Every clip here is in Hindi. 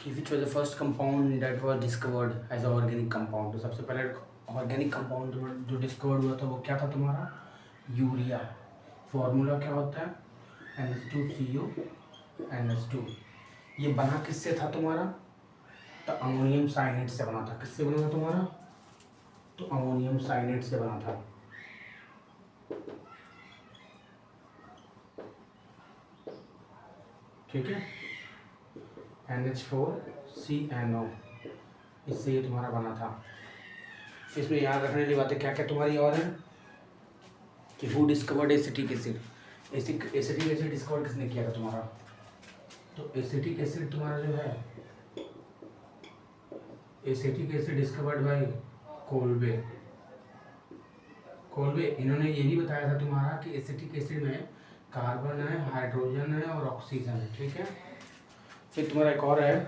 कि which was the first compound that was discovered as a organic compound. तो सबसे पहले ऑर्गेनिक कंपाउंड जो डिस्कवर्ड हुआ था वो क्या था तुम्हारा? यूरिया। फॉर्मूला क्या होता है? NH2CO NH2। ये बना किससे था तुम्हारा? तो अमोनियम साइनेट से बना था। किससे बना था तुम्हारा? तो अमोनियम साइनेट से बना था। ठीक है, NH4CNO, इससे ये तुम्हारा बना था। इसमें याद रखने वाली बातें क्या क्या तुम्हारी और हैं कि who discovered acetic acid. Acetic acid discover किसने किया था तुम्हारा? तो एसिटिक एसिड तुम्हारा जो है, acetic acid discovered by Kolbe. Kolbe इन्होंने ये भी बताया था तुम्हारा कि एसिटिक एसिड में कार्बन है, हाइड्रोजन है और ऑक्सीजन है। ठीक है, फिर तुम्हारा एक और है,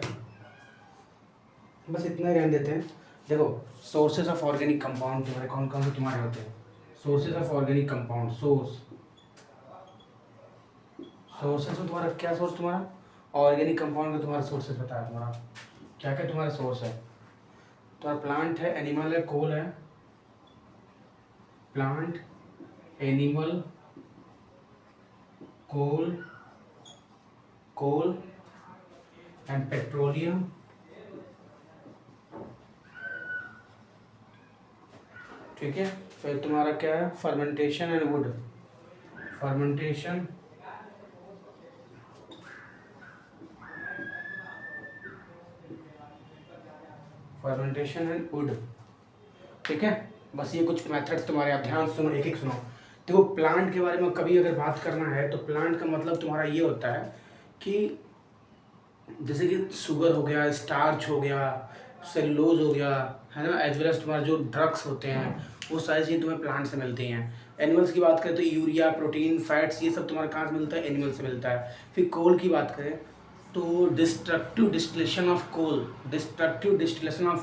बस इतना ही रहने देते हैं। देखो, सोर्सेज ऑफ ऑर्गेनिक कंपाउंड तुम्हारे कौन कौन से तुम्हारे होते हैं? Sources of organic compound, sources में तुम्हारा क्या सोर्स? तुम्हारा ऑर्गेनिक कंपाउंड का तुम्हारा सोर्सेज बताया तुम्हारा क्या क्या तुम्हारा सोर्स है? तुम्हारा प्लांट है, एनिमल है, कोल है। Plant, animal, coal and petroleum. ठीक है, फिर तुम्हारा क्या है? Fermentation and wood. Fermentation and wood. ठीक है, बस ये कुछ मेथड्स तुम्हारे, आप ध्यान सुनो, एक एक सुनो। देखो, प्लांट के बारे में कभी अगर बात करना है तो प्लांट का मतलब तुम्हारा ये होता है कि जैसे कि शुगर हो गया, स्टार्च हो गया, सेलुलोज हो गया, है ना, एज वेल एज तुम्हारे जो ड्रग्स होते हैं वो सारी चीज़ें तुम्हें प्लांट से मिलती हैं। एनिमल्स की बात करें तो यूरिया, प्रोटीन, फैट्स, ये सब तुम्हारे कहाँ से मिलता है? एनिमल से मिलता है। फिर कोल की बात करें तो डिस्ट्रक्टिव डिस्टिलेशन ऑफ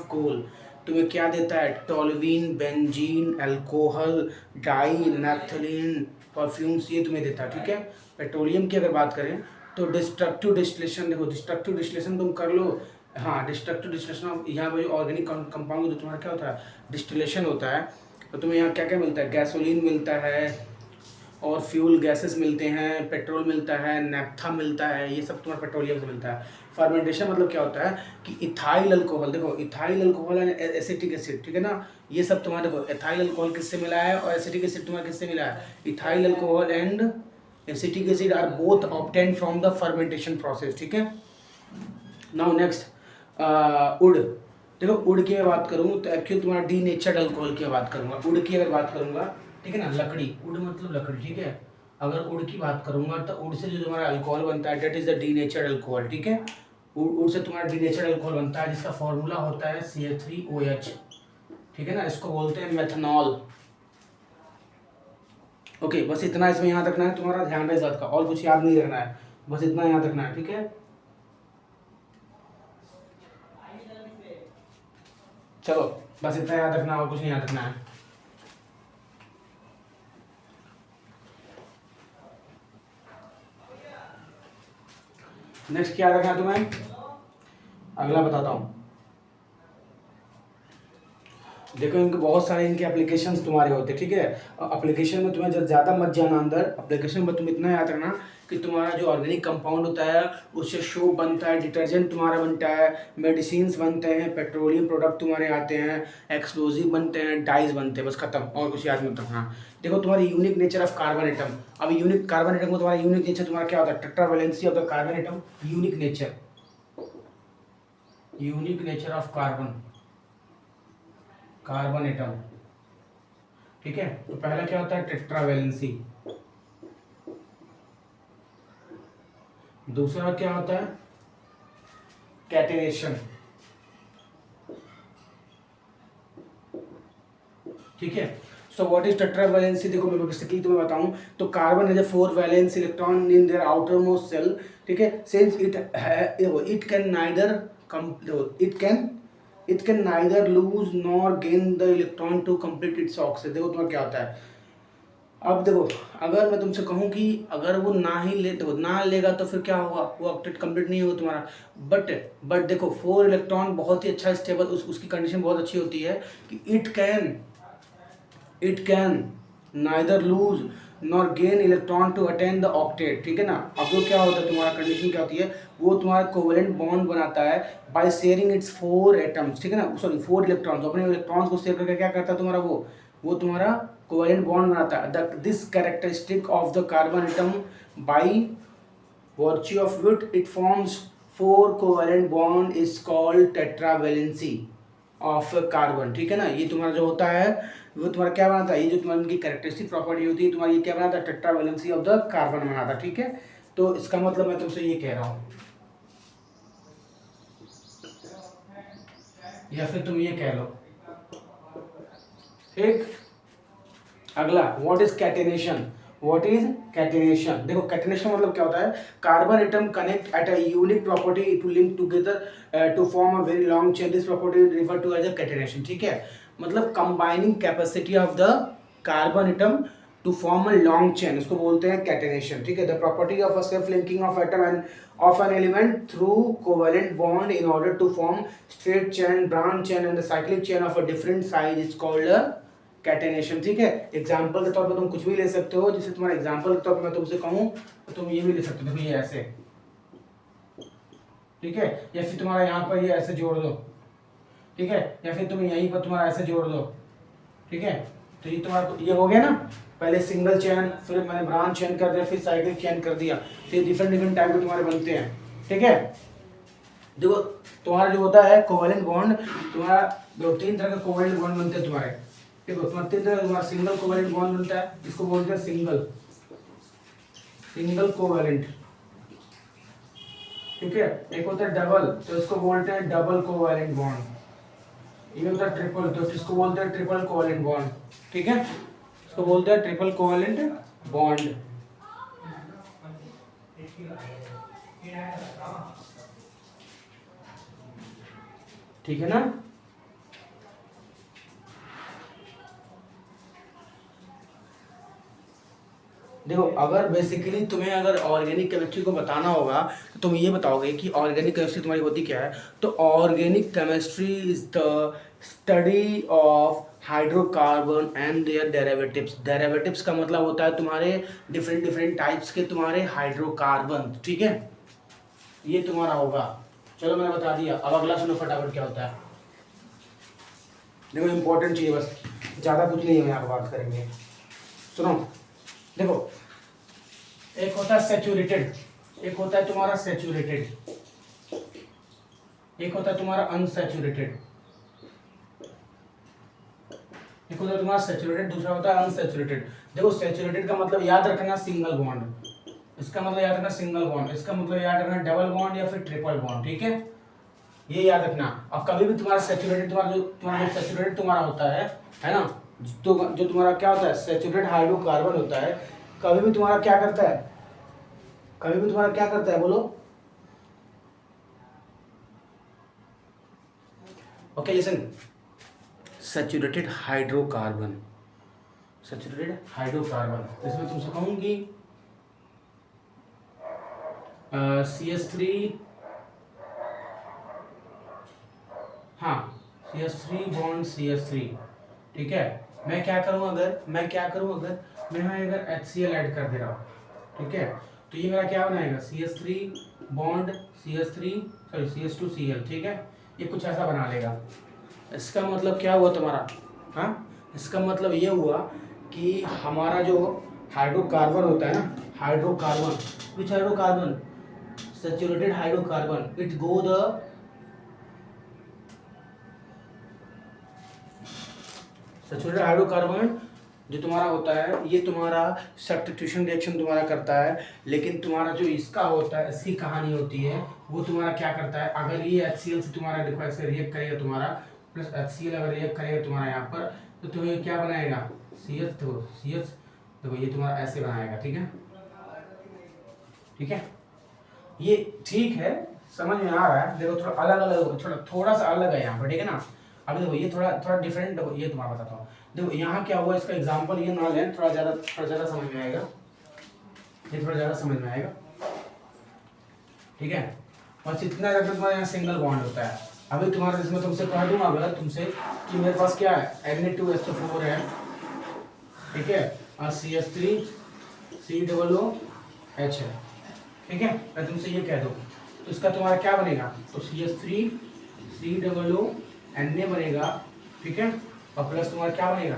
कोल तुम्हें क्या देता है? Toluene, benzene, alcohol, dye, naphthalene, perfumes, ये तुम्हें देता है। ठीक है, पेट्रोलियम की अगर बात करें तो डिस्ट्रक्टिव डिस्टिलेशन, देखो डिस्ट्रक्टिव डिस्टिलेशन तुम कर लो। हाँ, डिस्ट्रक्टिव डिस्टिलेशन ऑफ, यहाँ पर ऑर्गेनिक कंपाउंड जो तुम्हारा क्या होता है? डिस्टिलेशन होता है। तो तुम्हें यहाँ क्या क्या मिलता है? गैसोलीन मिलता है और फ्यूल गैसेस मिलते हैं, पेट्रोल मिलता है, नैप्था मिलता है, ये सब तुम्हारा पेट्रोलियम से मिलता है। फर्मेंटेशन मतलब क्या होता है कि इथाइल अल्कोहल, देखो ethyl alcohol and acetic acid, ठीक है ना, ये सब तुम्हारा, देखो इथाइल अल्कोहल किससे मिला है और एसिटिक एसिड तुम्हारा किससे मिला है? Ethyl alcohol and acetic acid are both obtained from the fermentation process. ठीक है, नाउ नेक्स्ट, वुड। देखो, वुड की मैं बात करूँ तो एक्चुअली तुम्हारा डीनेचर्ड अल्कोहल की बात करूँगा। वुड की अगर बात करूँगा, ठीक है ना, लकड़ी, वुड मतलब लकड़ी। ठीक है, अगर वुड की बात करूँगा तो वुड से जो तुम्हारा अल्कोहल बनता है that is the denatured alcohol. ठीक है, वुड से तुम्हारा डीनेचर्ड अल्कोहल बनता है जिसका फॉर्मूला होता है CH3OH। ठीक है ना, इसको बोलते हैं मेथनॉल। ओके, बस इतना इसमें याद रखना है, तुम्हारा ध्यान रहे इस बात का, और कुछ याद नहीं रखना है, बस इतना याद रखना है। ठीक है, चलो बस इतना याद रखना, और कुछ नहीं याद रखना है। नेक्स्ट क्या रखना है तुम्हें? अगला बताता हूँ। देखो, इनके बहुत सारे इनके एप्लीकेशंस तुम्हारे होते हैं। ठीक है, एप्लीकेशन में तुम्हें जब ज़्यादा मत जाना अंदर, एप्लीकेशन में तुम इतना याद रखना कि तुम्हारा जो ऑर्गेनिक कंपाउंड होता है उससे सोप बनता है, डिटर्जेंट तुम्हारा बनता है, मेडिसिन बनते हैं, पेट्रोलियम प्रोडक्ट तुम्हारे आते हैं, एक्सप्लोजिव बनते हैं, डाइज बनते हैं, बस खत्म, और कुछ याद मत रखना। देखो, तुम्हारी unique nature of carbon atom. अब यूनिक कार्बन एटम को तुम्हारा यूनिक नेचर तुम्हारा क्या होता है? Tetravalency of the carbon atom, unique nature of carbon atom. ठीक है, तो पहला क्या होता है? टेट्रावैलेंसी। दूसरा क्या होता है? कैटेनेशन। ठीक है, सो व्हाट इज टेट्रावैलेंसी? देखो, मैं बेसिकली तुम्हें बताऊं तो carbon has 4 valence electron in their outermost shell. ठीक है, since it can neither it can neither lose nor gain the electron to complete its oxidation। देखो तुम्हारा क्या होता है, अब देखो, अगर मैं तुमसे कहूँ कि अगर वो ना ही ले, तो ना लेगा तो फिर क्या होगा, वो ऑक्टेट कंप्लीट नहीं होगा तुम्हारा। बट देखो 4 इलेक्ट्रॉन बहुत ही अच्छा स्टेबल, उसकी कंडीशन बहुत अच्छी होती है कि it can neither lose nor gain electron to attain the octet, ठीक है ना। अब वो क्या होता है, तुम्हारा कंडीशन क्या होती है, वो तुम्हारा कोवेलेंट बॉन्ड बनाता है बाय शेयरिंग इट्स 4 एटम्स, ठीक है ना, सॉरी 4 इलेक्ट्रॉन्स, अपने इलेक्ट्रॉन्स को शेयर करके क्या करता है तुम्हारा, वो तुम्हारा कोवेलेंट बॉन्ड बनाता है। This characteristic of the carbon atom by virtue of which it forms 4 covalent bond is called tetravalency of carbon, ठीक है ना। ये तुम्हारा जो होता है वो तुम्हारा क्या बनाता है, ये जो तुम्हारी इनकी कैरेक्टरिस्टिक प्रॉपर्टी होती है तुम्हारी, ये क्या बनाता है, टेट्रावेलेंसी ऑफ द कार्बन बनाता है, ठीक है। तो इसका मतलब मैं तुमसे ये कह रहा हूँ, या फिर तुम ये कह लो, ठीक। अगला, व्हाट इज कैटेनेशन। देखो कैटेनेशन मतलब क्या होता है, carbon atom connect at a unique property to link together to form a very long chain, this property refer to as a catenation, ठीक है। मतलब combining capacity of the carbon atom to form a long chain, इसको बोलते हैं कैटेनेशन, ठीक है। The property of a self linking of atom and of an element through covalent bond in order to form straight chain, branch chain and the cyclic chain of a different size is called a catenation, ठीक है। एग्जाम्पल के तौर पर तुम कुछ भी ले सकते हो, जैसे तुम्हारा एग्जाम्पल के तौर पर मैं तुमसे कहूँ तो तुम ये भी ले सकते हो, देखो ये ऐसे, ठीक है, या फिर तुम्हारा यहाँ पर ये ऐसे जोड़ दो, ठीक है, या फिर तुम यहीं पर तुम्हारा ऐसे जोड़ दो, ठीक है। तो ये तुम्हारा ये हो गया ना, पहले सिंगल चेन, फिर मैंने ब्रांच चेन कर दिया, फिर साइक्लिक चेन कर दिया, तो ये डिफरेंट टाइप के तुम्हारे बनते हैं, ठीक है। देखो तुम्हारा जो होता है कोवेलेंट बॉन्ड, तुम्हारा दो 3 तरह के कोवेलेंट बॉन्ड बनते हैं तुम्हारे, देखो तुम्हारा 3 तरह का, तुम्हारा सिंगल कोवेलेंट बॉन्ड बनता है, इसको बोलते हैं सिंगल कोवेलेंट, ठीक है। एक होता है डबल, तो इसको बोलते हैं डबल कोवेलेंट बॉन्ड। ये होता है ट्रिपल, तो इसको बोलते हैं ट्रिपल कोवेलेंट बॉन्ड, ठीक है, इसको बोलते हैं ट्रिपल कोवेलेंट बॉन्ड। ठीक है ना। देखो अगर बेसिकली तुम्हें अगर ऑर्गेनिक केमिस्ट्री को बताना होगा तो तुम ये बताओगे कि ऑर्गेनिक केमिस्ट्री तुम्हारी होती क्या है। तो organic chemistry is the study of hydrocarbon and their derivatives. Derivatives का मतलब होता है तुम्हारे डिफरेंट टाइप्स के तुम्हारे हाइड्रोकार्बन, ठीक है, ये तुम्हारा होगा। चलो मैंने बता दिया, अब अगला सुनो फटाफट क्या होता है। देखो इंपॉर्टेंट चीज़, बस ज़्यादा कुछ नहीं है, यहाँ पर बात करेंगे, सुनो। देखो एक होता है सैचुरेटेड, एक होता है तुम्हारा सैचुरेटेड, एक होता है तुम्हारा अनसैचुरेटेड, एक होता है तुम्हारा सैचुरेटेड, दूसरा होता है अनसैचुरेटेड। देखो सैचुरेटेड का मतलब याद रखना सिंगल बॉन्ड, इसका मतलब याद रखना सिंगल बॉन्ड, इसका मतलब याद रखना डबल बॉन्ड या फिर ट्रिपल बॉन्ड, ठीक है, ये याद रखना। अब कभी भी तुम्हारा सैचुरेटेड, तुम्हारा जो सैचुरेटेड तुम्हारा होता है ना, तो जो तुम्हारा क्या होता है सैचुरेटेड हाइड्रोकार्बन होता है, कभी भी तुम्हारा क्या करता है, कभी भी तुम्हारा क्या करता है, बोलो। Okay listen, saturated hydrocarbon, saturated hydrocarbon, इसमें तुमसे कहूंगी CH3, हाँ CH3 बॉन्ड CH3, ठीक है। मैं क्या करूं अगर मैं यहाँ अगर HCl ऐड कर दे रहा हूँ, ठीक है, तो ये मेरा क्या बनाएगा CH3 बॉन्ड CH2Cl, ठीक है, ये कुछ ऐसा बना लेगा। इसका मतलब क्या हुआ तुम्हारा, हाँ, इसका मतलब ये हुआ कि हमारा जो हाइड्रोकार्बन होता है ना, hydrocarbon, which hydrocarbon, saturated hydrocarbon, it go the saturated hydrocarbon जो तुम्हारा होता है, ये तुम्हारा सब्स्टिट्यूशन रिएक्शन तुम्हारा करता है, लेकिन तुम्हारा जो इसका होता है, इसकी कहानी होती है, वो तुम्हारा क्या करता है, अगर ये HCl से तुम्हारा देखो ऐसे रिएक्ट करेगा तुम्हारा, प्लस HCl अगर रिएक्ट करेगा तुम्हारा यहाँ पर, तो तुम्हें क्या बनाएगा CH, देखो ये तुम्हारा ऐसे बनाएगा, ठीक है, ठीक है, ये ठीक है, समझ में आ रहा है। देखो थोड़ा अलग अलग, थोड़ा सा अलग है यहाँ पर, ठीक है ना। अभी देखो ये थोड़ा थोड़ा डिफरेंट, ये तुम्हारा बताता हूँ। देखो यहाँ क्या हुआ, इसका एग्जांपल ये ना लें, थोड़ा ज़्यादा समझ में आएगा, ये थोड़ा ज़्यादा समझ में आएगा, ठीक है। बस इतना ज़्यादा तुम्हारे यहाँ सिंगल बॉन्ड होता है। अभी तुम्हारा इसमें तुमसे कह दूंगा अगर तुमसे कि मेरे पास क्या है Na2SO4 है, ठीक है, और CH3 COOH है, ठीक है। मैं तुमसे ये कह दूँ तो इसका तुम्हारा क्या बनेगा, तो CH3 COONA बनेगा, ठीक है, और प्लस तुम्हारा क्या बनेगा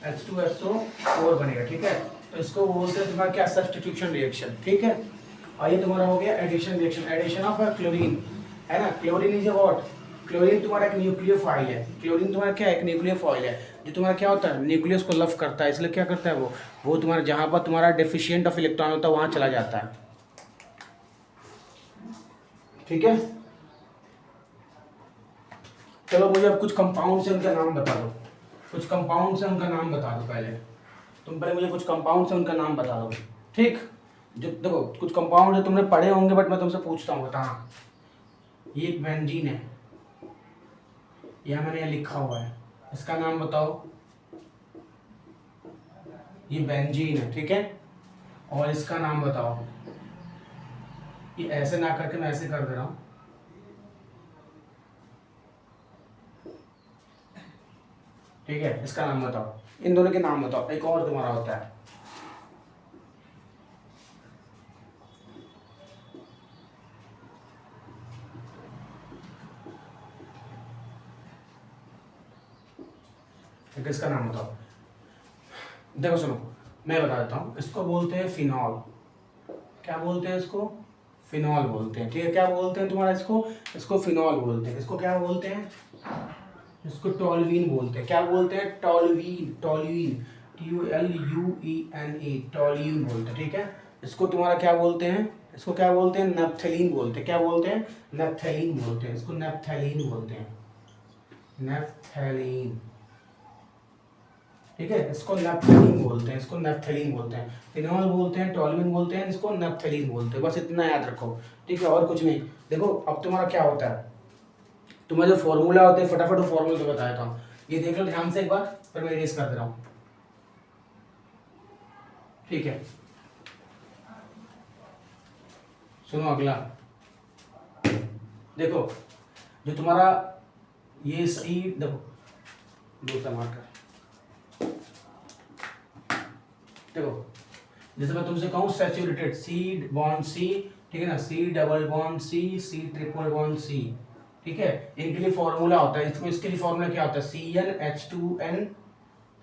H2SO4 बनेगा, ठीक है। तो इसको बोलते हैं तुम्हारा क्या, सब्स्टिट्यूशन रिएक्शन, ठीक है। और ये तुम्हारा हो गया addition reaction, addition of chlorine, है ना। क्लोरीन इज व्हाट, क्लोरीन तुम्हारा एक न्यूक्लियोफाइल है, क्लोरीन तुम्हारा क्या है, एक न्यूक्लियोफाइल है, जो तुम्हारा क्या होता है, न्यूक्लियस को लव करता है, इसलिए क्या करता है वो तुम्हारा जहाँ पर तुम्हारा डेफिशिएंट ऑफ इलेक्ट्रॉन होता है वहाँ चला जाता है, ठीक है। चलो मुझे अब कुछ कंपाउंड से उनका नाम बता दो, कुछ कंपाउंड से उनका नाम बता दो पहले, तुम पहले मुझे कुछ कंपाउंड से उनका नाम बता दो, ठीक। जो देखो कुछ कंपाउंड है तुमने पढ़े होंगे बट मैं तुमसे पूछता हूँ बताना। ये एक बेंजीन है, यहाँ मैंने लिखा हुआ है, इसका नाम बताओ। ये बेंजीन है, ठीक है, और इसका नाम बताओ। ये ऐसे ना करके मैं ऐसे कर दे रहा हूँ, ठीक है। इसका नाम बताओ, इन दोनों के नाम बताओ। एक और तुम्हारा होता है, एक इसका नाम बताओ। देखो सुनो, मैं बता देता हूँ, इसको बोलते हैं फिनॉल। क्या बोलते हैं इसको, फिनॉल बोलते हैं, ठीक है। क्या बोलते हैं तुम्हारा इसको फिनॉल बोलते हैं। इसको क्या बोलते हैं, इसको टॉल्यूइन बोलते हैं। क्या बोलते हैं, टॉल्यूइन, टॉल्यूइन, TOLUENE, टॉल्यूइन बोलते हैं, ठीक है। इसको तुम्हारा क्या बोलते हैं, इसको क्या बोलते हैं, नैप्थेलीन बोलते हैं। क्या बोलते हैं, नैप्थेलीन बोलते हैं, इसको नैप्थेलीन बोलते हैं, नैप्थेलीन, ठीक है। इसको नैप्थेलीन बोलते हैं, इसको नैप्थेलीन बोलते हैं। फिनॉल बोलते हैं, टॉल्यूइन बोलते हैं, इसको नैप्थेलीन बोलते हैं। बस इतना याद रखो, ठीक है, और कुछ नहीं। देखो अब तुम्हारा क्या होता है, तुम्हारे जो फॉर्मूला होते हैं फटाफट वो फॉर्मूला तो बता देता हूँ, ये देख लो ध्यान से एक बार, फिर मैं इरेज कर दे रहा हूँ, ठीक है। सुनो अगला, देखो जो तुम्हारा ये सी, देखो दूसरा मार्कर, देखो जैसे मैं तुमसे कहूँ सैचुरेटेड, सी बॉन्ड सी, ठीक है ना, C double bond C, C triple bond C, ठीक है। इनके लिए फॉर्मूला होता है, इसको इसके लिए फॉर्मूला क्या होता है, CnH2n,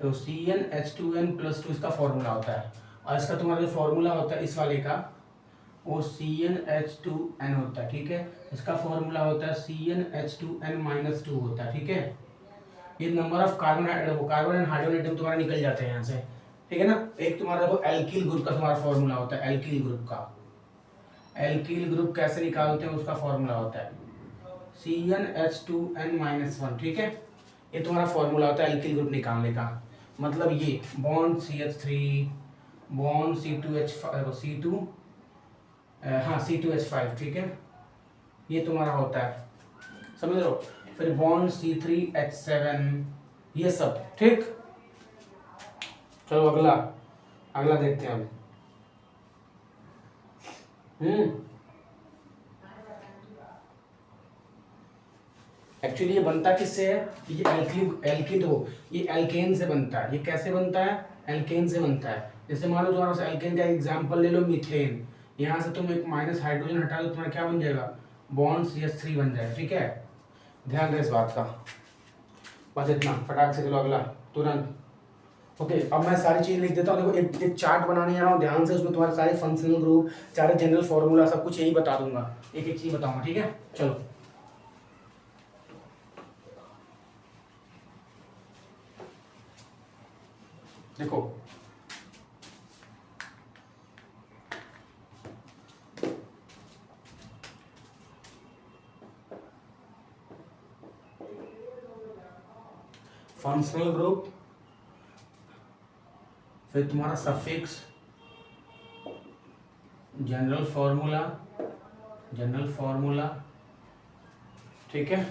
तो CnH2n + 2 इसका फॉर्मूला होता है। और इसका तुम्हारा जो फॉर्मूला होता है इस वाले का, वो CnH2n होता है, ठीक है। इसका फॉर्मूला होता है CnH2n-2 होता है, ठीक है। ये number of carbon and hydrogen atom तुम्हारा निकल जाते हैं यहाँ से, ठीक है ना। एक तुम्हारा देखो एल्किल ग्रुप का तुम्हारा फॉर्मूला होता है, एल्किल ग्रुप का, एल्किल ग्रुप कैसे निकालते हैं उसका फॉर्मूला होता है CnH2n-1, ठीक है। ये तुम्हारा फॉर्मूला होता है एल्किल ग्रुप निकालने का। मतलब ये bond CH3 bond C2H5 C2 हाँ C2H5, ठीक है, ये तुम्हारा होता है, समझ लो। फिर बॉन्ड C3H7, ये सब, ठीक। चलो अगला, अगला देखते हैं हम। एक्चुअली ये बनता किससे है, ये एल्किड हो, ये एल्केन से बनता है। ये कैसे बनता है, एल्केन से बनता है। जैसे मान लो तुम्हारा एल्केन का एग्जांपल ले लो, मीथेन। यहाँ से तुम एक माइनस हाइड्रोजन हटा दो, तुम्हारा क्या बन जाएगा, बॉन्ड CH3 बन जाएगा, ठीक है। ध्यान रहे इस बात का, बस इतना, फटाक से। चलो अगला तुरंत, ओके। अब मैं सारी चीज़ लिख देता हूँ। देखो एक चार्ट बनाने जा रहा हूँ, ध्यान से। उसमें तुम्हारे सारे फंक्शनल ग्रुप, सारे जनरल फॉर्मूला, सब कुछ यही बता दूंगा, एक एक चीज़ बताऊंगा, ठीक है। चलो देखो, फंक्शनल ग्रुप, फिर तुम्हारा suffix, general formula, general formula, ठीक है।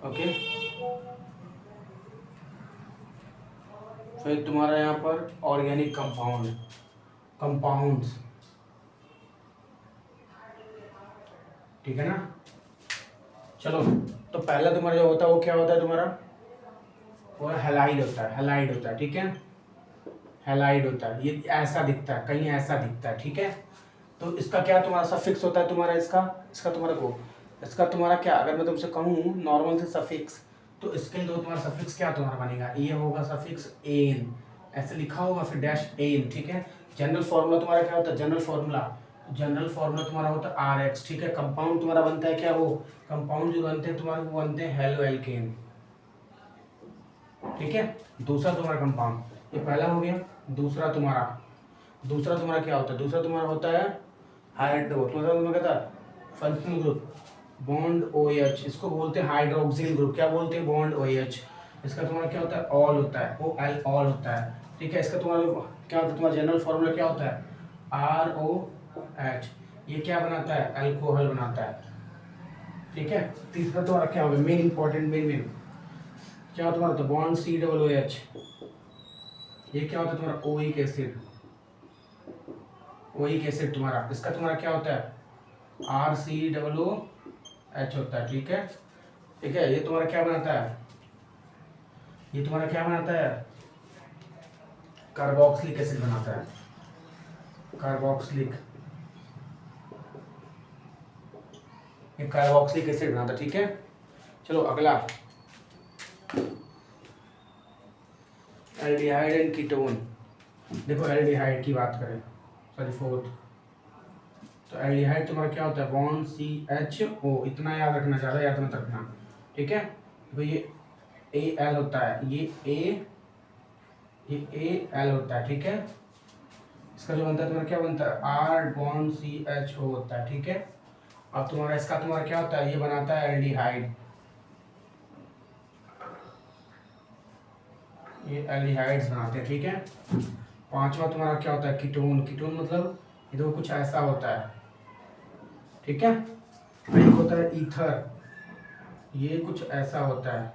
ओके। फिर तुम्हारा यहाँ पर ऑर्गेनिक कंपाउंड, कंपाउंड्स, ठीक है ना। चलो, तो पहला तुम्हारा जो होता है वो क्या होता है तुम्हारा, वो हेलाइड होता है, हेलाइड होता है, ठीक है। हेलाइड होता है, ये ऐसा दिखता है, कहीं ऐसा दिखता है, ठीक है। तो इसका क्या तुम्हारा सफिक्स होता है तुम्हारा, इसका इसका तुम्हारा को, इसका तुम्हारा क्या, अगर मैं तुमसे कहूँ नॉर्मल से सफिक्स, तो इसके लिए तो तुम्हारा सफिक्स क्या तुम्हारा बनेगा, ये होगा सफिक्स एन, ऐसे लिखा होगा, फिर डैश एन, ठीक है। जनरल फॉर्मूला तुम्हारा क्या होता है, जनरल फॉर्मूला, जनरल फॉर्मूला तुम्हारा होता है आर एक्स, ठीक है। कंपाउंड तुम्हारा बनता है क्या, वो कंपाउंड जो बनते हैं तुम्हारे वो बनते हैं हेलो एल्केन, ठीक है। दूसरा तुम्हारा कंपाउंड, ये पहला हो गया। दूसरा तुम्हारा क्या होता है, दूसरा तुम्हारा होता है हाइड्रो, तुम्हारा कहता है functional group, bond O H, इसको बोलते हैं हाइड्रोक्सिल ग्रुप, क्या बोलते हैं, बॉन्ड ओ एच। इसका तुम्हारा क्या होता है, ऑल होता है, ओ एल ऑल होता है, ठीक है। इसका तुम्हारा क्या होता है, तुम्हारा जनरल फॉर्मूला क्या होता है, आर ओ एच, ये क्या बनाता है, अल्कोहल बनाता है, ठीक है। तीसरा तुम्हारा क्या होगा, मेन इंपॉर्टेंट, मेन क्या होता है, तुम्हारा bond C double O H, ये क्या होता है तुम्हारा ओइक एसिड, ओइक एसिड तुम्हारा, इसका तुम्हारा क्या होता है, R C double O H होता है, ठीक है। ठीक है, ये तुम्हारा क्या बनाता है, ये तुम्हारा क्या बनाता है, कार्बोक्सिलिक एसिड बनाता है, कार्बोक्सिलिक, ये कार्बोक्सिलिक एसिड बनाता है, ठीक है। चलो अगला, एल्डिहाइड एंड कीटोन। देखो एल्डिहाइड की बात करें, सॉरी फोर्थ, तो एल्डिहाइड तुम्हारा क्या होता है, बॉन्ड सी एच ओ, इतना याद रखना, ज़्यादा याद मत रखना, ठीक है। तो ये ए एल होता है, ये ए एल होता है, ठीक है। इसका जो बनता है तुम्हारा क्या बनता है, R bond C H O होता है, ठीक है। अब तुम्हारा इसका तुम्हारा क्या होता है, ये बनाता है एल्डिहाइड, ये एल्डिहाइड्स बनाते हैं, ठीक है। पांचवा तुम्हारा क्या होता है, कीटोन, कीटोन मतलब ये देखो कुछ ऐसा होता है, ठीक है। एक होता है ईथर, ये कुछ ऐसा होता है,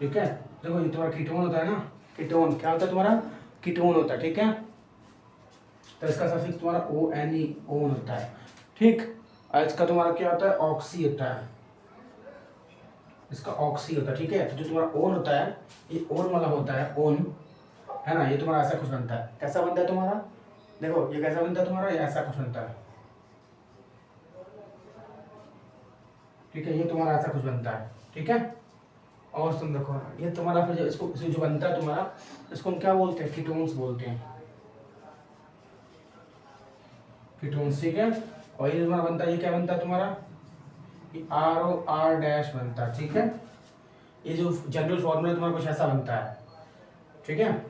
ठीक है। देखो ये तुम्हारा कीटोन होता है ना, कीटोन क्या होता है तुम्हारा, कीटोन होता है, ठीक है। तो इसका सफिक्स तुम्हारा ओ एन ई, ओन होता है, ठीक। और इसका तुम्हारा क्या होता है, ऑक्सी होता है, इसका ऑक्सी होता है, ठीक है। तो जो तुम्हारा ओन होता है, ये ओन वाला होता है, ओन है ना, ये तुम्हारा ऐसा कुछ बनता है, कैसा बनता है तुम्हारा, देखो ये कैसा बनता है तुम्हारा, ये ऐसा कुछ बनता है, ठीक है। ये तुम्हारा ऐसा कुछ बनता है, ठीक है। और तुम देखो ये तुम्हारा फिर इसको जो बनता है तुम्हारा, इसको हम क्या बोलते हैं, कीटोन्स बोलते हैं, कीटोन्स, ठीक है। और ये तुम्हारा बनता है, ये क्या बनता है तुम्हारा, ये आर ओ आर डैश बनता है, ठीक है। ये जो जनरल फॉर्मूला तुम्हारा कुछ ऐसा बनता है, ठीक है।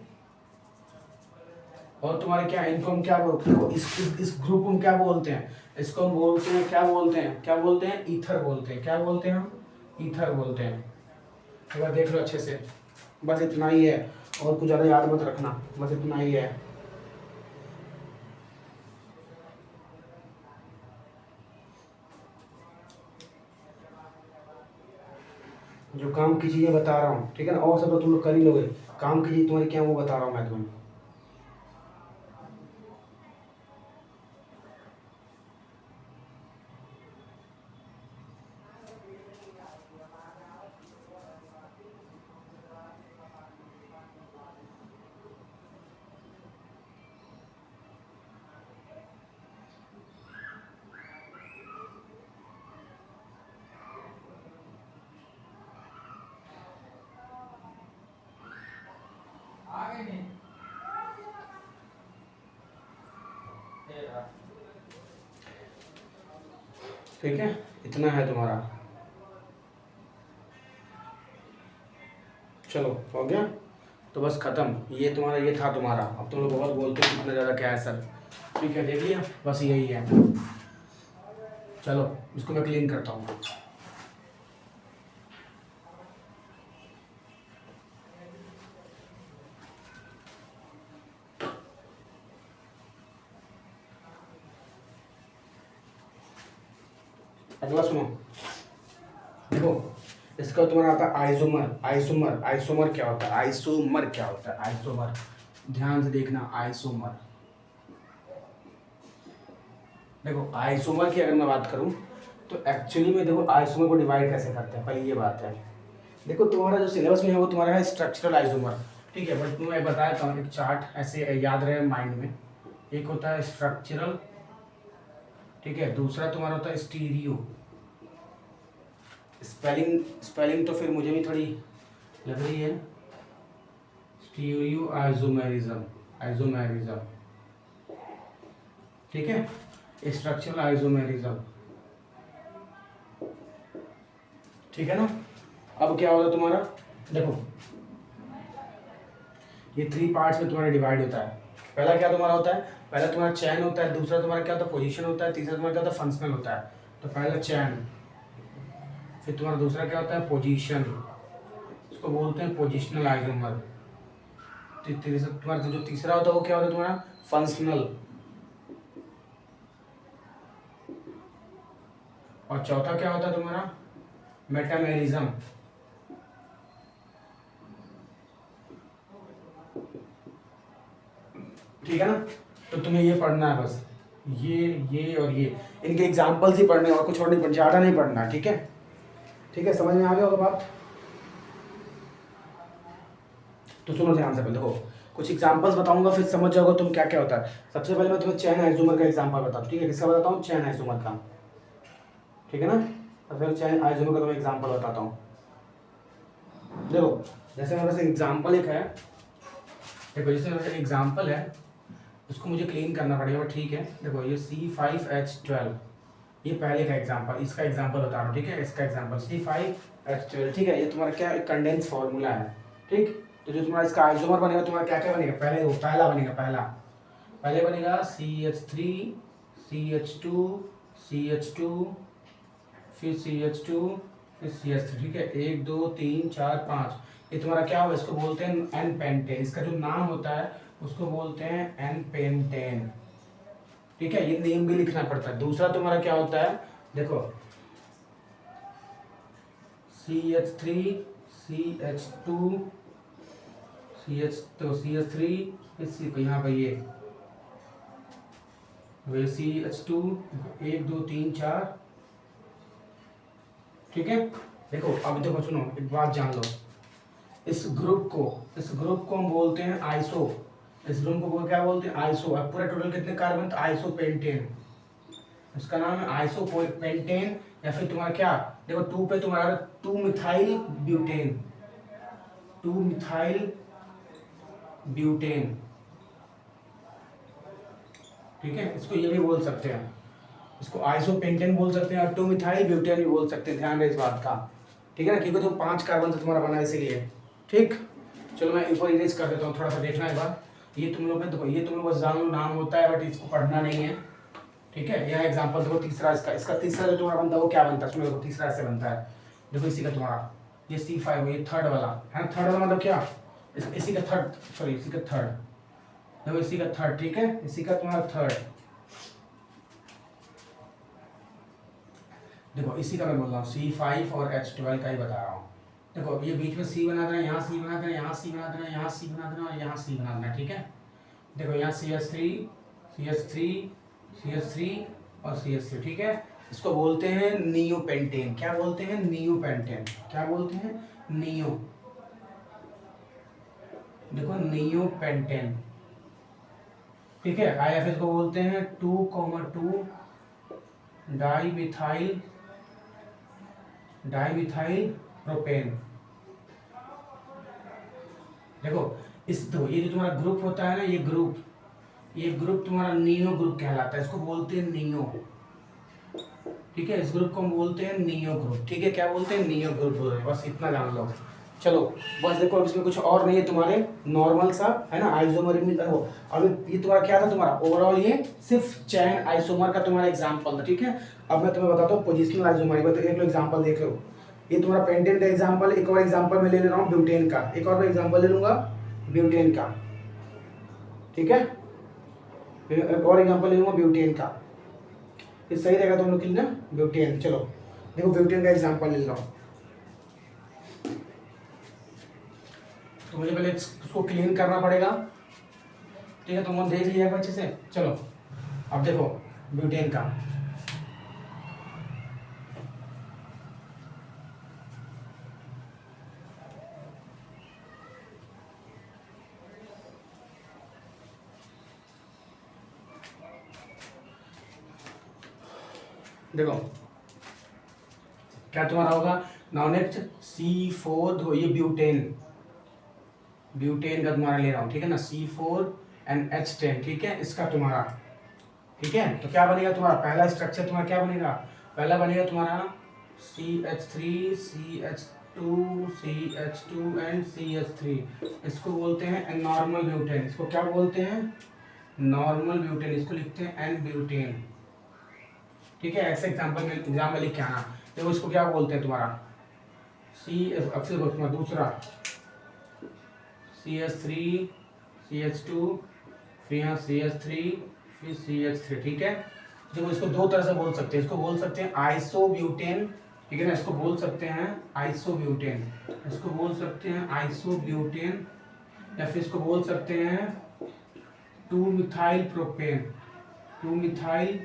और तुम्हारे क्या, इनको हम क्या बोलते हैं, इस ग्रुप को हम क्या बोलते हैं, इसको हम बोलते हैं, क्या बोलते हैं, क्या बोलते हैं, ईथर बोलते हैं, क्या बोलते हैं हम, ईथर बोलते हैं। एक बार देख लो अच्छे से, बस इतना ही है, और कुछ ज़्यादा याद मत रखना, बस इतना ही है। जो काम की चीज़ें बता रहा हूँ, ठीक है ना, और सब तो तुम लोग कर ही लोगे, काम की चीज़ तुम्हारी क्या वो बता रहा हूँ मैं तुम्हें। ठीक है, इतना है तुम्हारा, चलो हो गया। तो बस ख़त्म, ये तुम्हारा, ये था तुम्हारा। अब तुम लोग बहुत बोलते हो कितना ज़्यादा क्या है सर, ठीक है, देख लिया, बस यही है। चलो इसको मैं क्लीन करता हूँ। अगला सुनो, देखो इसका तुम्हारा आता है आइसोमर। आइसोमर, आइसोमर क्या होता है? आइसोमर क्या होता है? आइसोमर, ध्यान से देखना, आइसोमर। देखो आइसोमर की अगर मैं बात करूं तो एक्चुअली में देखो आइसोमर को डिवाइड कैसे करते हैं, पहले ये बात है। देखो तुम्हारा जो सिलेबस में है वो तुम्हारा है स्ट्रक्चरल आइसोमर, ठीक है, बट मैं बताया था एक चार्ट ऐसे याद रहे माइंड में। एक होता है स्ट्रक्चरल, ठीक है, दूसरा तुम्हारा होता है स्टीरियो। स्पेलिंग स्पेलिंग तो फिर मुझे भी थोड़ी लग रही है। स्टीरियो आइसोमेरिज्म, आइसोमेरिज्म, ठीक है, स्ट्रक्चरल आइसोमेरिज्म, ठीक है ना। अब क्या होता है तुम्हारा, देखो ये 3 पार्ट्स में तुम्हारा डिवाइड होता है। पहला क्या तुम्हारा होता है? पहला तुम्हारा चैन होता है, दूसरा तुम्हारा क्या होता है? पोजीशन होता है, तीसरा तुम्हारा क्या होता है? फंक्शनल होता है। तो पहला चैन, फिर तुम्हारा दूसरा क्या होता है? पोजीशन, इसको बोलते हैं पोजिशनल आइसोमर। तुम्हारा जो तीसरा होता है वो क्या होता है तुम्हारा? फंक्शनल। और चौथा क्या होता है तुम्हारा? मेटामेरिज्म। ठीक है ना। तो तुम्हें ये पढ़ना है बस, ये और ये, इनके एग्जाम्पल्स ही पढ़ने, और कुछ और नहीं, ज़्यादा नहीं पढ़ना, ठीक है। ठीक है, समझ में आ गया होगा बात। तो सुनो ध्यान से, पहले देखो कुछ एग्जांपल्स बताऊंगा, फिर समझ जाओगे तुम क्या क्या होता है। सबसे पहले मैं तुम्हें चैन आइसोमर का एग्जांपल बताता हूँ, ठीक है। किसका बताता हूँ? चैन आइसोमर का, ठीक है ना। सबसे पहले चैन आइसोमर का तुम्हें एग्जांपल बताता हूँ। देखो जैसे मेरे पास एग्जांपल एक है, देखो जैसे मेरे पास एग्जांपल है, उसको मुझे क्लीन करना पड़ेगा, ठीक है। देखो ये C5H12, ये पहले का एग्जांपल, इसका एग्जांपल बता रहा हूँ, ठीक है। इसका एग्जांपल C5H12, ठीक है। ये तुम्हारा क्या एक कंडेंस फार्मूला है, ठीक। तो जो तुम्हारा इसका आइसोमर बनेगा, तुम्हारा क्या क्या बनेगा? पहले वो पहला बनेगा, पहले बनेगा CH3 CH2 CH2, फिर CH2, फिर CH3, ठीक है। 1 2 3 4 5, ये तुम्हारा क्या होगा? इसको बोलते हैं एन पेंटेन। इसका जो नाम होता है उसको बोलते हैं एन पेंटेन, ठीक है। ये नेम भी लिखना पड़ता है। दूसरा तुम्हारा क्या होता है? देखो CH3 CH2 CH3, फिर यहाँ पर ये CH2, 1 2 3 4, ठीक है। देखो अब देखो सुनो, एक बात जान लो, इस ग्रुप को हम बोलते हैं आइसो। इस ग्रुप को क्या बोलते हैं? आइसो। अब पूरा टोटल कितने कार्बन? तो आइसो पेंटेन, इसका नाम है आइसो पेंटेन। या फिर तुम्हारा क्या, देखो 2 पे तुम्हारा 2 मिथाइल ब्यूटेन, 2 मिथाइल ब्यूटेन, ठीक है। इसको ये भी बोल सकते हैं, इसको आइसोपेंटेन बोल सकते हैं, और 2 मिथाइल ब्यूटेन भी बोल सकते हैं। ध्यान रहे इस बात का, ठीक है ना, क्योंकि तो 5 कार्बन से तुम्हारा बना है इसीलिए, ठीक। चलो मैं ऊपर इरेज कर देता हूँ, थोड़ा सा देखना एक बार। ये तुम लोग देखो, ये तुम लोग बस जानो नाम होता है, बट इसको पढ़ना नहीं है, ठीक है। यह एग्जाम्पल देखो तीसरा, इसका तीसरा जो तुम्हारा बनता है वो क्या बनता है? देखो तीसरा ऐसे बनता है, देखो इसी का तुम्हारा ये C5, ये थर्ड वाला है ना। थर्ड वाला मतलब क्या? इसी का थर्ड, सॉरी इसी का थर्ड, देखो इसी का थर्ड, ठीक है, इसी का तुम्हारा थर्ड। देखो इसी का मैं बोल रहा हूँ, C5 और H12 का ही बता रहा हूँ। देखो ये बीच में C बना देना, यहाँ C बना देना, यहाँ C बना देना, यहाँ C बना देना, और यहाँ C बना देना, ठीक है। देखो यहाँ CH3 CH3 CH3 और CH3, ठीक है। इसको बोलते हैं नियोपेंटेन। क्या बोलते हैं? नियोपेंटेन। क्या बोलते हैं? नियो, देखो नियोपेंटेन, ठीक है। IFS को बोलते हैं 2,2 डाईमिथाइल प्रोपेन। देखो तो ये जो तुम्हारा ग्रुप होता है ना, ये ग्रुप तुम्हारा नियो ग्रुप कहलाता है, इसको बोलते हैं नियो, ठीक है। इस ग्रुप को हम बोलते हैं नियो ग्रुप, ठीक है। क्या बोलते हैं? नियो ग्रुप बोलते हैं, बस इतना जान लो। चलो बस देखो, अब इसमें कुछ और नहीं है, तुम्हारे नॉर्मल सा है ना आइसोमर में। देखो अब ये तुम्हारा क्या था? तुम्हारा ओवरऑल ये सिर्फ चैन आइसोमर का तुम्हारा एग्जांपल था, ठीक है। अब मैं तुम्हें बताता हूँ पोजिशनल आइसोमर, तो एक लो एग्जांपल देख लो। ये तुम्हारा पेंटेन का एग्जांपल, एक और एग्जांपल मैं ले रहा हूँ ब्यूटेन का, एक और मैं एग्जांपल ले लूंगा ब्यूटेन का, ठीक है। एक और एग्जांपल ले लूंगा ब्यूटेन का। ये सही रहेगा तो हम लोग के लिए ना ब्यूटेन। चलो देखो ब्यूटेन का एग्जांपल ले लो। तो मुझे पहले इसको क्लीन करना पड़ेगा, ठीक है। तुम देख लिया अच्छे से। चलो अब देखो ब्यूटेन का, देखो क्या तुम्हारा होगा। नाउ नेक्स्ट C4, देखो ये ब्यूटेन, ब्यूटेन का तुम्हारा ले रहा हूँ, ठीक है ना, C4NH10, ठीक है, इसका तुम्हारा, ठीक है। तो क्या बनेगा तुम्हारा पहला स्ट्रक्चर, तुम्हारा क्या बनेगा, पहला बनेगा तुम्हारा CH3 CH2 CH2 and CH3। इसको बोलते हैं नॉर्मल ब्यूटेन। इसको क्या बोलते हैं, नॉर्मल ब्यूटेन। इसको लिखते हैं एन ब्यूटेन, ठीक है। ऐसे एग्जाम्पल में एग्जाम में लिख के आना। देखो इसको क्या बोलते हैं तुम्हारा तुम्हारा दूसरा CH3 CH2 फिर यहाँ CH3 फिर CH3, ठीक है। देखो इसको दो तरह से बोल सकते हैं। इसको बोल सकते हैं आइसोब्यूटेन, ठीक है ना, इसको बोल सकते हैं आइसोब्यूटेन, इसको बोल सकते हैं आइसोब्यूटेन, या फिर इसको बोल सकते हैं 2-मिथाइल प्रोपेन, 2-मिथाइल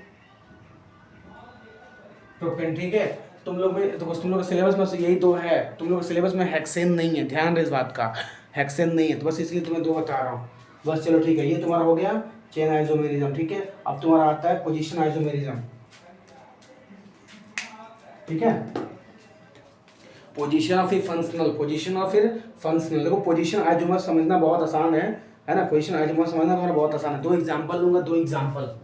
प्रोपेन, ठीक है। तुम लोग में तो बस तुम लोग के सिलेबस में यही दो है, तुम लोग के सिलेबस में हेक्सेन नहीं है, ध्यान रहे इस बात का, हेक्सेन नहीं है, तो बस इसलिए तुम्हें दो बता रहा हूँ बस। चलो ठीक है, ये तुम्हारा हो गया चेन आइसोमेरिज्म, ठीक है। अब तुम्हारा आता है पोजीशन आइसोमेरिज्म, ठीक है। पोजीशन और फिर फंक्शनल, पोजीशन और फिर फंक्शनल। देखो पोजीशन आइसोमर समझना बहुत आसान है ना, पोजीशन आइसोमर समझना तुम्हारा बहुत आसान है। दो एग्जांपल लूंगा, दो एग्जांपल।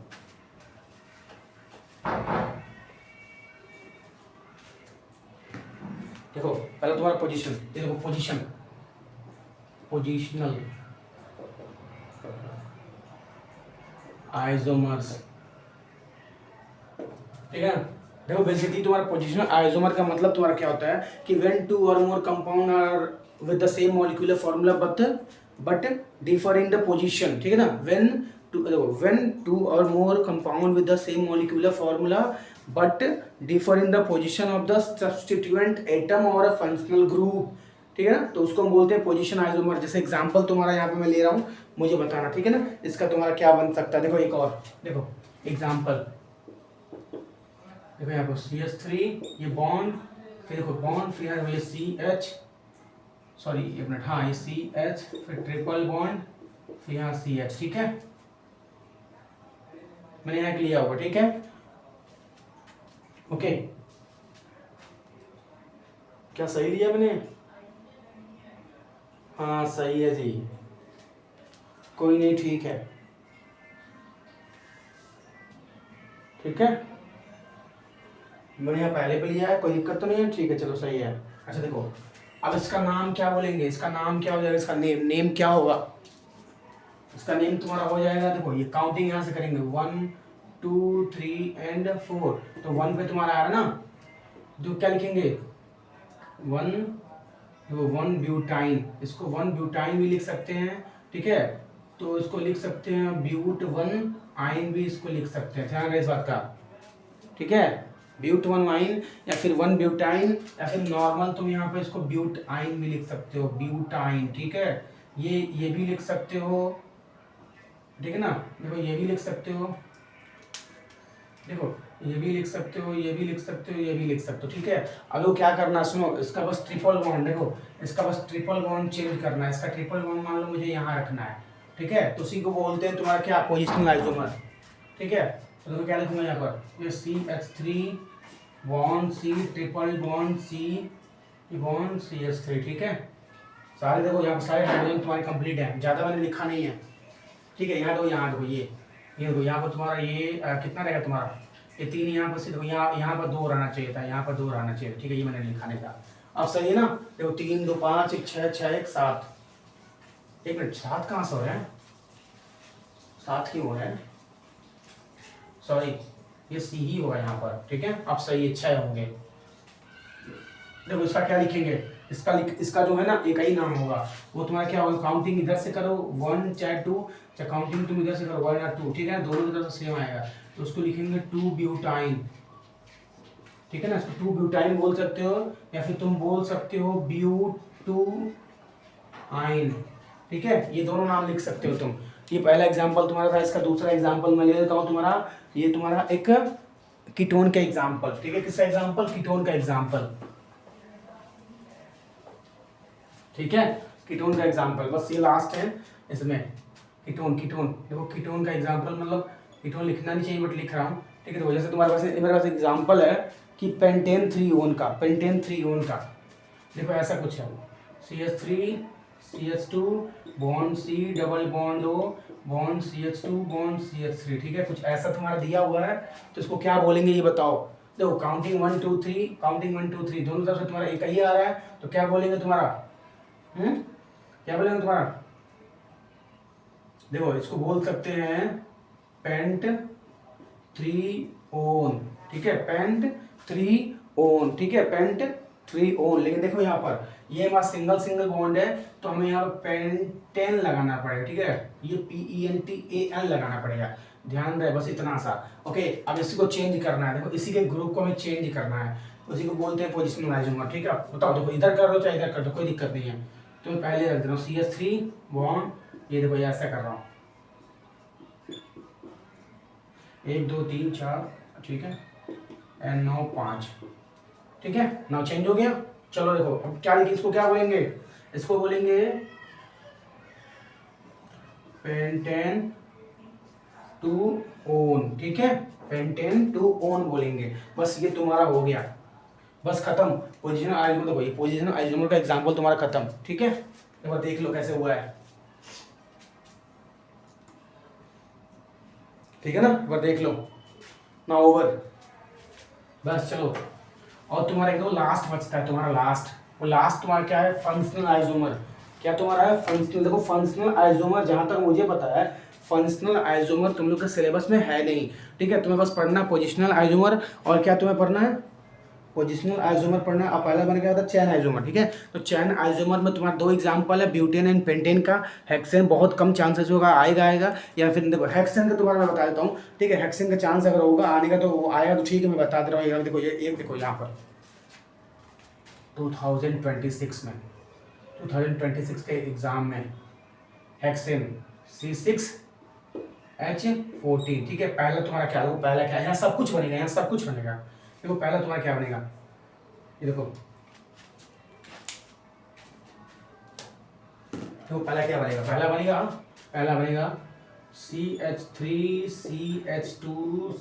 देखो पहले तुम्हारा पोजीशन, देखो पोजीशन, पोजीशनल आइसोमर्स, ठीक है। देखो बेसिकली तुम्हारा पोजीशनल आइसोमर का मतलब तुम्हारा क्या होता है कि व्हेन टू और more compound are with the same molecular formula but differ in the position, ठीक है ना। व्हेन टू और more compound with the same molecular formula but differ in the position of the substituent atom और अ फंक्शनल ग्रुप, ठीक है ना, तो उसको हम बोलते हैं पोजीशन आइसोमर। जैसे एग्जांपल तुम्हारा यहाँ पे मैं ले रहा हूँ, मुझे बताना, ठीक है ना, इसका तुम्हारा क्या बन सकता है। देखो एक और, देखो एग्जांपल, देखो यहाँ पर CH3 ये बॉन्ड, फिर देखो बॉन्ड, फिर यहाँ ये CH, सॉरी एक मिनट, हाँ ये CH, फिर ट्रिपल बॉन्ड, फिर यहाँ CH, ठीक है। मैंने यहाँ लिया होगा, ठीक है, ओके। क्या सही लिया मैंने, हाँ सही है जी, कोई नहीं, ठीक है, ठीक है। मैंने यहाँ पहले पे लिया है, कोई दिक्कत तो नहीं है, ठीक है, चलो सही है। अच्छा देखो अब इसका नाम क्या बोलेंगे, इसका नाम क्या हो जाएगा, इसका नेम क्या होगा, इसका नेम तुम्हारा हो जाएगा, देखो ये काउंटिंग यहाँ से करेंगे 1 2 3 एंड 4, तो 1 पे तुम्हारा आ रहा ना, जो क्या लिखेंगे 1 ब्यूटाइन, इसको 1 ब्यूटाइन भी लिख सकते हैं, ठीक है। तो इसको लिख सकते हैं ब्यूट 1 आइन भी इसको लिख सकते हैं, ध्यान रहे इस बात का, ठीक है। ब्यूट 1 आइन या फिर 1 ब्यूटाइन, या फिर नॉर्मल तुम यहाँ पे इसको ब्यूट आइन भी लिख सकते हो, ब्यूटाइन, ठीक है। ये भी लिख सकते हो, ठीक है ना। देखो ये भी लिख सकते हो, देखो ये भी लिख सकते हो, ये भी लिख सकते हो, ये भी लिख सकते हो, ठीक है। अब वो क्या करना, सुनो, इसका बस ट्रिपल बॉन्ड, देखो इसका बस ट्रिपल बॉन्ड चेंज करना है, इसका ट्रिपल बॉन्ड मान लो मुझे यहाँ रखना है, ठीक है। तो उसी को बोलते हैं तुम्हारा क्या, पोजिशनल आइसोमर, ठीक है। तो देखो क्या लिखूंगा यहाँ पर, ये CH3 bond C triple bond C bond CH3, ठीक है। सारे देखो यहाँ पर सारे हाइड्रोजन तुम्हारे कंप्लीट है, ज़्यादा मैंने लिखा नहीं है, ठीक है। यहाँ देखो, यहाँ देखो ये देखो यहाँ पर तुम्हारा ये कितना रहेगा तुम्हारा, ये 3 यहाँ पर से, देखो यहाँ पर 2 रहना चाहिए था, यहाँ पर 2 रहना चाहिए, ठीक है, ये मैंने लिखा नहीं था। अब सही है ना, देखो 3 2 5 1 6 6 1 7, एक मिनट 7 कहाँ से हो रहे हैं, 7 क्यों हो रहे हैं, सॉरी ये C ही होगा यहाँ पर, ठीक है। अब सही है 6 होंगे। देखो इसका क्या लिखेंगे, इसका जो है ना एक ही नाम होगा, वो तुम्हारा क्या होगा, काउंटिंग इधर से करो 1 चाहे 2, चाहे काउंटिंग तुम इधर से करो 1 या 2, ठीक है, दोनों की तरफ से सेम आएगा, तो उसको लिखेंगे 2 ब्यूटाइन, ठीक है ना, इसको 2 ब्यूटाइन बोल सकते हो, या फिर तुम बोल सकते हो ब्यूटूआइन, ठीक है, ये दोनों नाम लिख सकते हो तुम। ये पहला एग्जांपल तुम्हारा था, इसका दूसरा एग्जांपल मैं ले लेता हूँ तुम्हारा, ये तुम्हारा एक कीटोन का एग्जांपल, ठीक है, किसका एग्जांपल, कीटोन का एग्जांपल, ठीक है, कीटोन का एग्जांपल, बस ये लास्ट है इसमें, कीटोन देखो कीटोन का एग्जांपल, मतलब कीटोन लिखना नहीं चाहिए बट लिख रहा हूँ, ठीक है। तो जैसे तुम्हारे पास मेरे पास एग्जांपल है कि पेंटेन 3 का, देखो ऐसा कुछ है, CH3 CH2 bond C double bond O bond CH2 bond CH3, ठीक है, कुछ ऐसा तुम्हारा दिया हुआ है, तो इसको क्या बोलेंगे ये बताओ। देखो काउंटिंग 1 2 3 दोनों तरफ से तुम्हारा एक ही आ रहा है, तो क्या बोलेंगे तुम्हारा, क्या बोलेंगे तुम्हारा, देखो इसको बोल सकते हैं पेंट 3 ओन, ठीक है, पेंट 3 ओन, ठीक है, पेंट 3 ओन, लेकिन देखो यहाँ पर ये हमारा सिंगल बॉन्ड है, तो हमें यहाँ पर पेंटेन लगाना पड़ेगा, ठीक है, ये PENTAN लगाना पड़ेगा, ध्यान रहे बस इतना सा, ओके। अब इसी को चेंज करना है, देखो इसी के ग्रुप को हमें चेंज करना है, उसी को बोलते हैं पोजिशनल आइसोमर, ठीक है, बताओ, देखो इधर कर लो चाहे इधर कर दो, कोई दिक्कत नहीं है, तो मैं पहले रख दे रहा हूँ CH3 बॉन्ड, ये देखो ये ऐसा कर रहा हूँ 1 2 3 4, ठीक है, एंड 9 5, ठीक है, नाउ चेंज हो गया। चलो देखो अब क्या लिखे, इसको क्या बोलेंगे, इसको बोलेंगे पेंटेन 2 ओन, ठीक है, पेंटेन 2 ओन बोलेंगे, बस ये तुम्हारा हो गया, बस खत्म, पोजिशनल आइसोमर, देखो ये पोजिशनल आइसोमर का एग्जांपल तुम्हारा खत्म, ठीक है, एक बार देख लो कैसे हुआ है, ठीक है ना, एक बार देख लो ना, ओवर, बस चलो। और तुम्हारा एक दो लास्ट बचता है, तुम्हारा लास्ट, वो लास्ट तुम्हारा क्या है, फंक्शनल आइसोमर, क्या तुम्हारा है, फंक्शनल, देखो फंक्शनल आइसोमर जहां तक मुझे पता है फंक्शनल आइसोमर तुम लोग के सिलेबस में है नहीं, ठीक है, तुम्हें बस पढ़ना पोजिशनल आइसोमर, और क्या तुम्हें पढ़ना है, पोजिशनल आइसोमर पढ़ना है। अब पहला मैंने क्या था, चैन आइसोमर, ठीक है, तो चैन आइसोमर में तुम्हारा 2 एग्जांपल है, ब्यूटेन एंड पेंटेन का, हेक्सेन बहुत कम चांसेस होगा आएगा, या फिर देखो हेक्सेन का तुम्हारा मैं बता देता हूँ, ठीक है, हेक्सेन का चांस अगर होगा आने का तो वो आएगा, तो ठीक है, मैं बता दे रहा हूँ, देखो ये एक देखो यहाँ पर 2026 में 2026 के एग्जाम में हेक्सेन C6H14, ठीक है, पहला तुम्हारा क्या है, पहला क्या है, यहाँ सब कुछ बनेगा, देखो पहला तुम्हारा क्या बनेगा, ये देखो पहला क्या बनेगा, पहला बनेगा CH3 CH2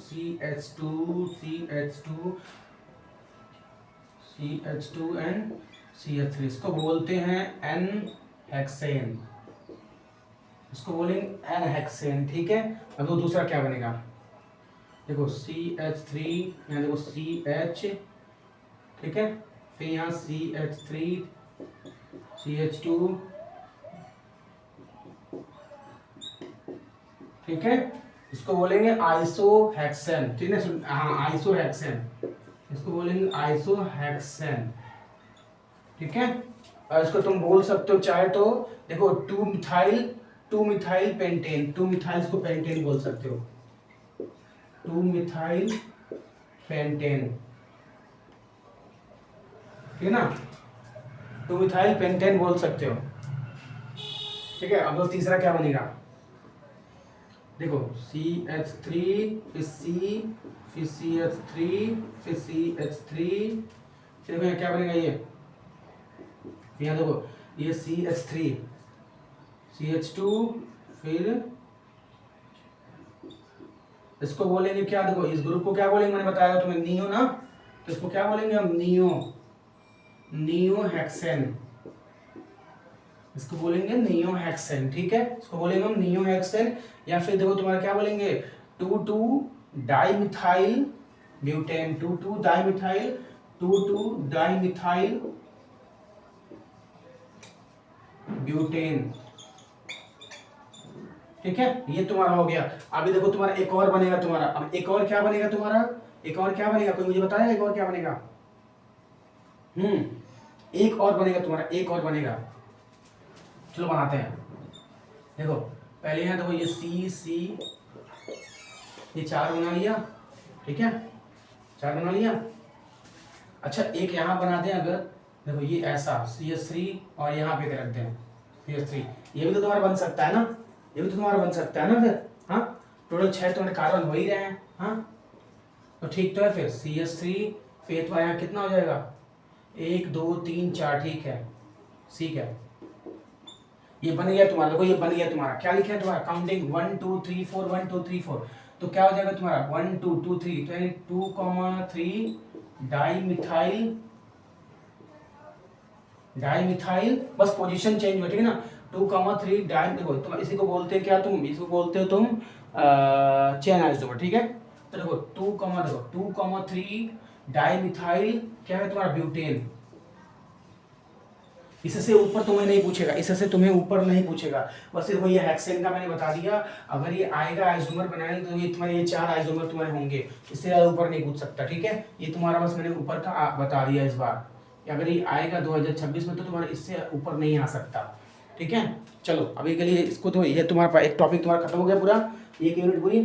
CH2 CH2 CH2 and CH3, इसको बोलते हैं N हेक्सेन, इसको बोलेंगे N हेक्सेन, ठीक है। अब वो दूसरा क्या बनेगा, देखो CH3, यहाँ देखो CH, ठीक है, फिर यहाँ CH3 CH2, ठीक है, इसको बोलेंगे आइसोहेक्सेन, ठीक है, हाँ आइसोहेक्सेन, इसको बोलेंगे आइसोहेक्सेन, ठीक है। और इसको तुम बोल सकते हो चाहे तो, देखो 2 मिथाइल पेंटेन, 2 मिथाइल को पेंटेन बोल सकते हो, 2 मिथाइल पेंटेन, ठीक है ना, 2 मिथाइल पेंटेन बोल सकते हो, ठीक है। अब तीसरा क्या बनेगा, देखो CH3 फिर C फिर CH3 फिर CH3, फिर देखो क्या बनेगा ये, यहाँ देखो ये CH3 CH2, फिर इसको बोलेंगे क्या, देखो इस ग्रुप को क्या बोलेंगे, मैंने बताया तुम्हें नियो ना, तो इसको क्या बोलेंगे हम, नियो हेक्सेन, इसको बोलेंगे नियो हेक्सेन, ठीक है, इसको बोलेंगे हम नियो हेक्सेन। या फिर देखो तुम्हारा क्या बोलेंगे, 2 डाइमिथाइल ब्यूटेन, 2 डाइमिथाइल ब्यूटेन, ठीक है, ये तुम्हारा हो गया। अभी देखो तुम्हारा एक और बनेगा तुम्हारा, अब एक और क्या बनेगा तुम्हारा, कोई मुझे बताएगा एक और क्या बनेगा, एक और बनेगा तुम्हारा, एक और बनेगा। चलो बनाते हैं। देखो पहले यहाँ देखो ये सी सी, ये 4 बना लिया, ठीक है, 4 बना लिया। अच्छा एक यहाँ बना दें अगर, देखो ये ऐसा CH3 और यहाँ पे रख दें CH3, ये भी तो तुम्हारा बन सकता है ना, ये भी तो तुम्हारा बन सकता है ना फिर। हाँ टोटल 6 तुम्हारे कार्बन हो ही रहे हैं। हाँ तो ठीक तो है फिर CH3, फिर तुम्हारे यहाँ कितना हो जाएगा, 1 2 3 4, ठीक है, ठीक है, ये बन गया तुम्हारा। देखो ये बन गया तुम्हारा, क्या लिखा है तुम्हारा, काउंटिंग 1 2 3 4, 1 2 3 4, तो क्या हो जाएगा तुम्हारा 1 2 2 3, तो यानी 2,3 डाई मिथाइल, बस पोजीशन चेंज हुआ, ठीक है ना, 2,3 डाई, देखो तुम इसी को बोलते हैं क्या, तुम इसको बोलते हो तुम चेन आइसोमर, ठीक है। तो देखो 2,3 डाई मिथाइल क्या है तुम्हारा, ब्यूटेन। इससे ऊपर तुम्हें नहीं पूछेगा, इससे तुम्हें ऊपर नहीं पूछेगा, बस सिर्फ ये हेक्सेन का मैंने बता दिया। अगर ये आएगा आइसोमर बनाने तो ये तुम्हारे, ये 4 आइसोमर तुम्हारे होंगे, इससे ज़्यादा ऊपर नहीं पूछ सकता, ठीक है। ये तुम्हारा बस मैंने ऊपर का बता दिया इस बार, कि अगर ये आएगा 2026 में तो तुम्हारा इससे ऊपर नहीं आ सकता, ठीक है। चलो अभी के लिए इसको तो, ये तुम्हारा एक टॉपिक तुम्हारा खत्म हो गया पूरा, 1 यूनिट पूरी।